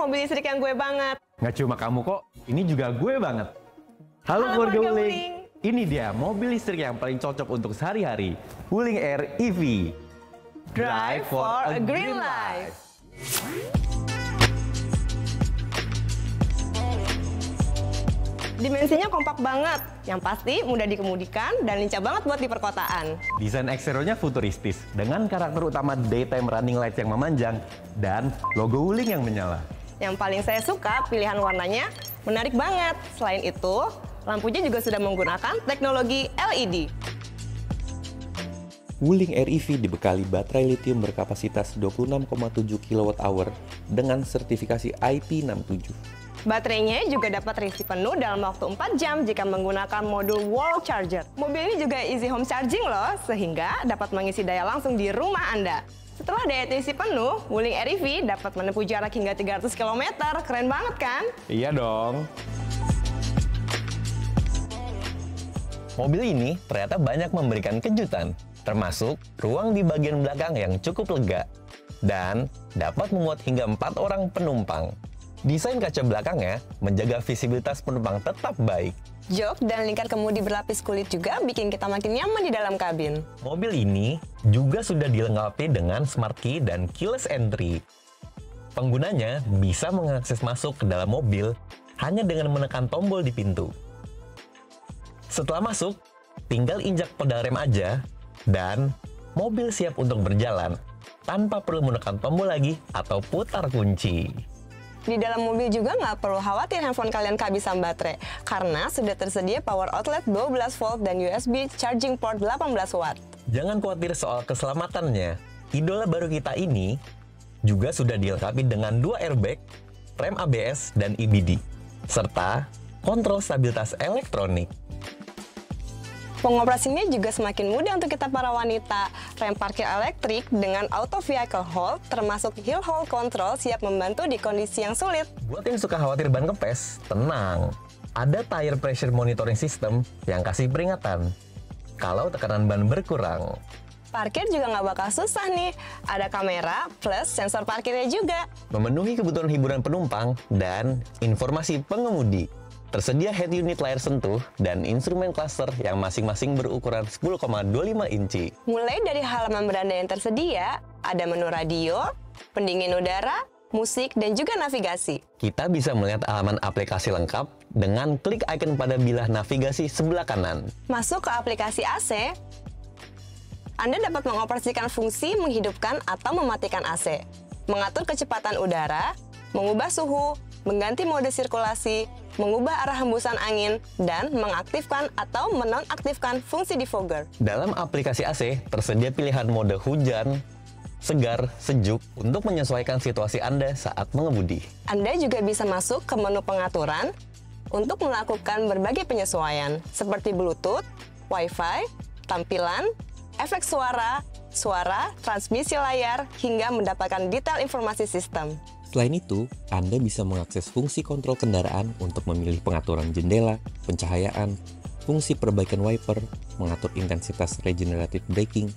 mobil listrik yang gue banget. Nggak cuma kamu kok, ini juga gue banget. Halo keluarga Wuling. Ini dia mobil listrik yang paling cocok untuk sehari-hari. Wuling Air EV. Drive for a green life. Dimensinya kompak banget, yang pasti mudah dikemudikan dan lincah banget buat di perkotaan. Desain eksteriornya futuristis, dengan karakter utama daytime running lights yang memanjang, dan logo Wuling yang menyala. Yang paling saya suka pilihan warnanya menarik banget. Selain itu, lampunya juga sudah menggunakan teknologi LED. Wuling Air EV dibekali baterai lithium berkapasitas 26,7 kWh dengan sertifikasi IP67. Baterainya juga dapat terisi penuh dalam waktu 4 jam jika menggunakan modul wall charger. Mobil ini juga easy home charging loh, sehingga dapat mengisi daya langsung di rumah Anda. Setelah daya terisi penuh, Wuling Air EV dapat menempuh jarak hingga 300 km. Keren banget kan? Iya dong. Mobil ini ternyata banyak memberikan kejutan, termasuk ruang di bagian belakang yang cukup lega, dan dapat memuat hingga 4 orang penumpang. Desain kaca belakangnya menjaga visibilitas penumpang tetap baik. Jok dan lingkar kemudi berlapis kulit juga bikin kita makin nyaman di dalam kabin. Mobil ini juga sudah dilengkapi dengan smart key dan keyless entry. Penggunanya bisa mengakses masuk ke dalam mobil hanya dengan menekan tombol di pintu. Setelah masuk, tinggal injak pedal rem aja, dan mobil siap untuk berjalan tanpa perlu menekan tombol lagi atau putar kunci. Di dalam mobil juga nggak perlu khawatir handphone kalian kehabisan baterai, karena sudah tersedia power outlet 12 volt dan USB charging port 18 watt. Jangan khawatir soal keselamatannya. Idola baru kita ini juga sudah dilengkapi dengan 2 airbag, rem ABS dan EBD, serta kontrol stabilitas elektronik. Pengoperasiannya juga semakin mudah untuk kita para wanita. Rem parkir elektrik dengan auto vehicle hold termasuk hill hold control siap membantu di kondisi yang sulit. Buat yang suka khawatir ban kempes, tenang. Ada tire pressure monitoring system yang kasih peringatan kalau tekanan ban berkurang. Parkir juga nggak bakal susah nih. Ada kamera plus sensor parkirnya juga. Memenuhi kebutuhan hiburan penumpang dan informasi pengemudi. Tersedia head unit layar sentuh dan instrumen cluster yang masing-masing berukuran 10,25 inci. Mulai dari halaman beranda yang tersedia, ada menu radio, pendingin udara, musik, dan juga navigasi. Kita bisa melihat halaman aplikasi lengkap dengan klik icon pada bilah navigasi sebelah kanan. Masuk ke aplikasi AC, Anda dapat mengoperasikan fungsi menghidupkan atau mematikan AC, mengatur kecepatan udara, mengubah suhu, mengganti mode sirkulasi, mengubah arah hembusan angin, dan mengaktifkan atau menonaktifkan fungsi defogger. Dalam aplikasi AC, tersedia pilihan mode hujan, segar, sejuk untuk menyesuaikan situasi Anda saat mengemudi. Anda juga bisa masuk ke menu pengaturan untuk melakukan berbagai penyesuaian, seperti Bluetooth, Wi-Fi, tampilan, efek suara, transmisi layar, hingga mendapatkan detail informasi sistem. Selain itu, Anda bisa mengakses fungsi kontrol kendaraan untuk memilih pengaturan jendela, pencahayaan, fungsi perbaikan wiper, mengatur intensitas regenerative braking,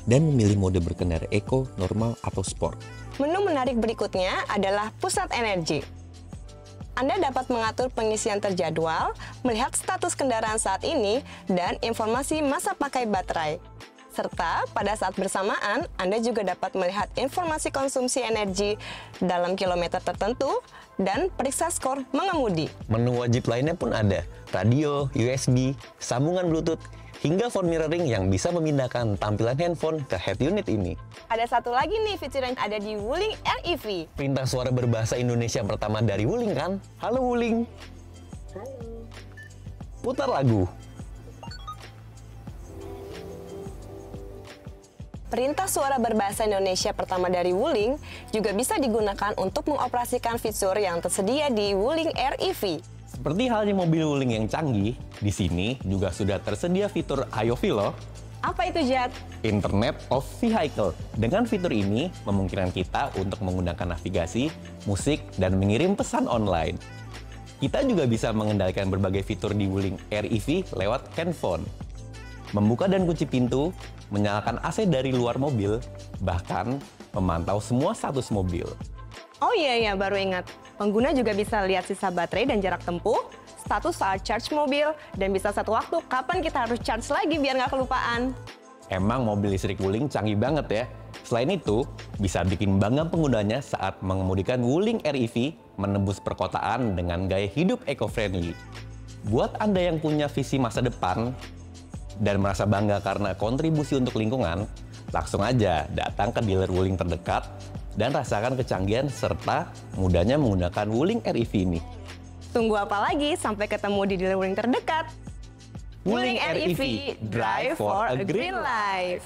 dan memilih mode berkendara eco, normal, atau sport. Menu menarik berikutnya adalah pusat energi. Anda dapat mengatur pengisian terjadwal, melihat status kendaraan saat ini, dan informasi masa pakai baterai. Serta pada saat bersamaan, Anda juga dapat melihat informasi konsumsi energi dalam kilometer tertentu dan periksa skor mengemudi. Menu wajib lainnya pun ada, radio, USB, sambungan Bluetooth, hingga phone mirroring yang bisa memindahkan tampilan handphone ke head unit ini. Ada satu lagi nih fitur yang ada di Wuling Air EV. Perintah suara berbahasa Indonesia pertama dari Wuling kan? Halo Wuling. Halo. Putar lagu. Perintah suara berbahasa Indonesia pertama dari Wuling juga bisa digunakan untuk mengoperasikan fitur yang tersedia di Wuling Air EV. Seperti halnya mobil Wuling yang canggih, di sini juga sudah tersedia fitur IoV loh. Apa itu, Jad? Internet of Vehicle. Dengan fitur ini, memungkinkan kita untuk menggunakan navigasi, musik, dan mengirim pesan online. Kita juga bisa mengendalikan berbagai fitur di Wuling Air EV lewat handphone. Membuka dan kunci pintu, menyalakan AC dari luar mobil, bahkan memantau semua status mobil. Oh iya, baru ingat. Pengguna juga bisa lihat sisa baterai dan jarak tempuh, status saat charge mobil, dan bisa satu waktu kapan kita harus charge lagi biar nggak kelupaan. Emang mobil listrik Wuling canggih banget ya. Selain itu, bisa bikin bangga penggunanya saat mengemudikan Wuling REV menembus perkotaan dengan gaya hidup eco-friendly. Buat Anda yang punya visi masa depan dan merasa bangga karena kontribusi untuk lingkungan, langsung aja datang ke dealer Wuling terdekat dan rasakan kecanggihan serta mudahnya menggunakan Wuling REV ini. Tunggu apa lagi? Sampai ketemu di dealer Wuling terdekat. Wuling REV, drive for a green life.